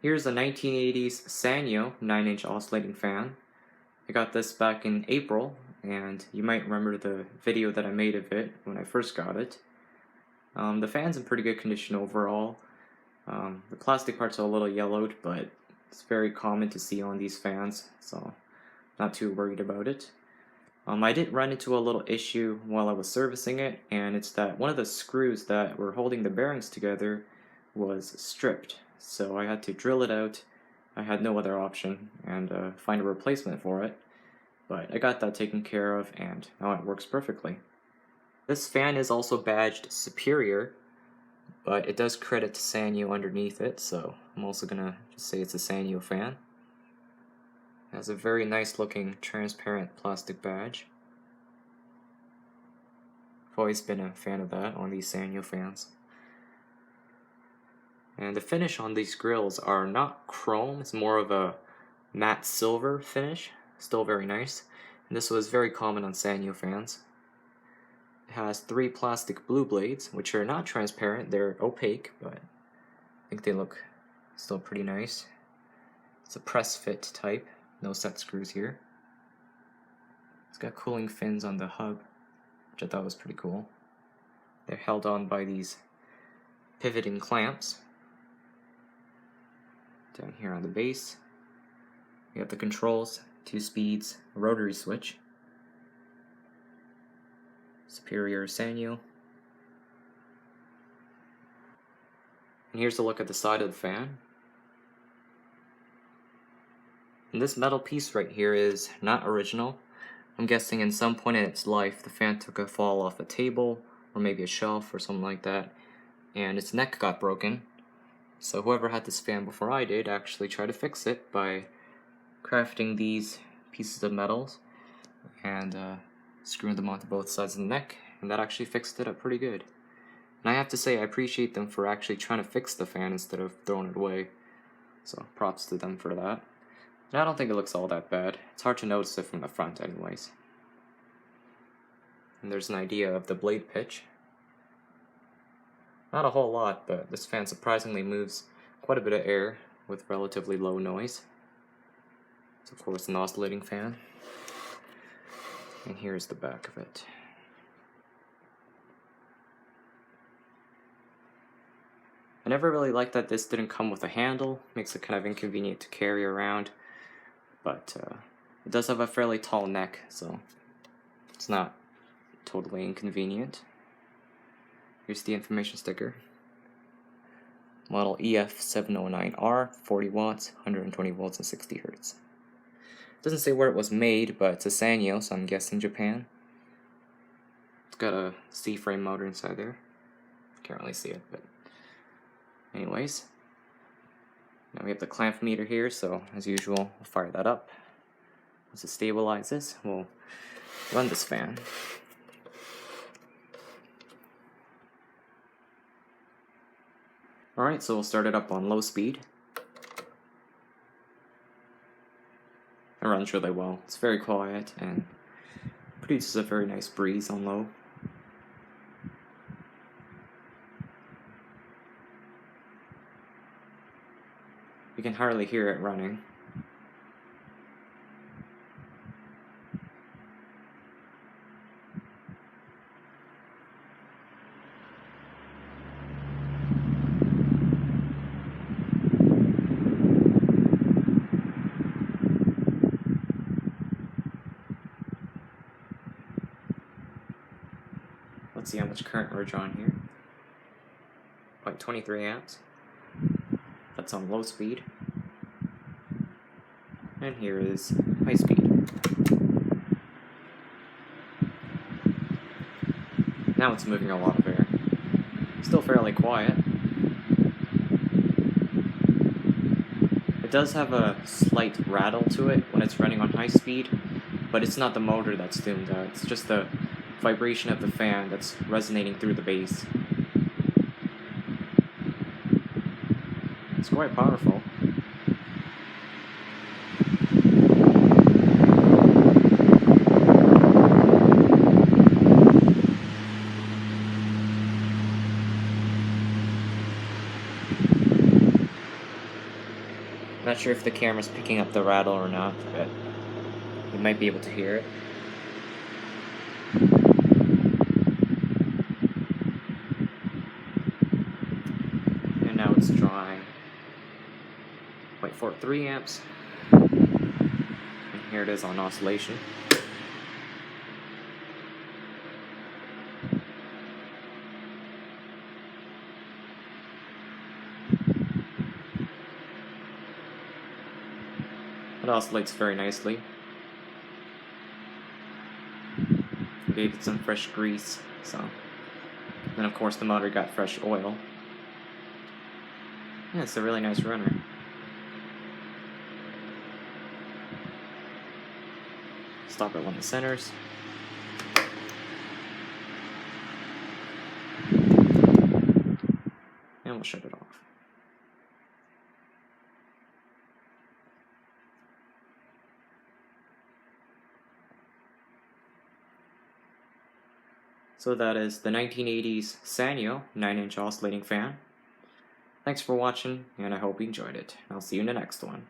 Here's a 1980s Sanyo 9-inch oscillating fan. I got this back in April, and you might remember the video that I made of it when I first got it. The fan's in pretty good condition overall. The plastic parts are a little yellowed, but it's very common to see on these fans, so not too worried about it. I did run into a little issue while I was servicing it, and it's that one of the screws that were holding the bearings together was stripped, so I had to drill it out. I had no other option and find a replacement for it, but I got that taken care of and now it works perfectly. This fan is also badged Superior, but it does credit to Sanyo underneath it, so I'm also gonna just say it's a Sanyo fan. It has a very nice looking transparent plastic badge. I've always been a fan of that on these Sanyo fans. And the finish on these grills are not chrome, it's more of a matte silver finish, still very nice. And this was very common on Sanyo fans. It has 3 plastic blue blades, which are not transparent, they're opaque, but I think they look still pretty nice. It's a press fit type, no set screws here. It's got cooling fins on the hub, which I thought was pretty cool. They're held on by these pivoting clamps. Down here on the base, we have the controls, 2 speeds, a rotary switch. Superior Sanyo. And here's a look at the side of the fan. And this metal piece right here is not original. I'm guessing in some point in its life the fan took a fall off a table or maybe a shelf or something like that, and its neck got broken. So whoever had this fan before I did actually tried to fix it by crafting these pieces of metals and screwing them onto both sides of the neck, and that actually fixed it up pretty good. And I have to say I appreciate them for actually trying to fix the fan instead of throwing it away. So props to them for that. And I don't think it looks all that bad. It's hard to notice it from the front anyways. And there's an idea of the blade pitch. Not a whole lot, but this fan surprisingly moves quite a bit of air with relatively low noise. It's of course an oscillating fan. And here's the back of it. I never really liked that this didn't come with a handle. Makes it kind of inconvenient to carry around. But it does have a fairly tall neck, so it's not totally inconvenient. Here's the information sticker. Model EF709R, 40 watts, 120 volts, and 60 hertz. It doesn't say where it was made, but it's a Sanyo, so I'm guessing Japan. It's got a C-frame motor inside there. Can't really see it, but anyways. Now we have the clamp meter here, so as usual, we'll fire that up. Once it stabilizes, we'll run this fan. Alright, so we'll start it up on low speed. It runs really well. It's very quiet and produces a very nice breeze on low. You can hardly hear it running. Let's see how much current we're drawing here. Like 23 amps. That's on low speed. And here is high speed. Now it's moving a lot of air. Still fairly quiet. It does have a slight rattle to it when it's running on high speed, but it's not the motor that's doing that. It's just the vibration of the fan that's resonating through the bass. It's quite powerful. Not sure if the camera's picking up the rattle or not, but you might be able to hear it. And now it's drawing 0.43 amps. And here it is on oscillation. It oscillates very nicely. Gave it some fresh grease, so. And of course the motor got fresh oil. Yeah, it's a really nice runner. Stop it when it centers. And we'll shut it off. So that is the 1980s Sanyo 9-inch oscillating fan. Thanks for watching, and I hope you enjoyed it. I'll see you in the next one.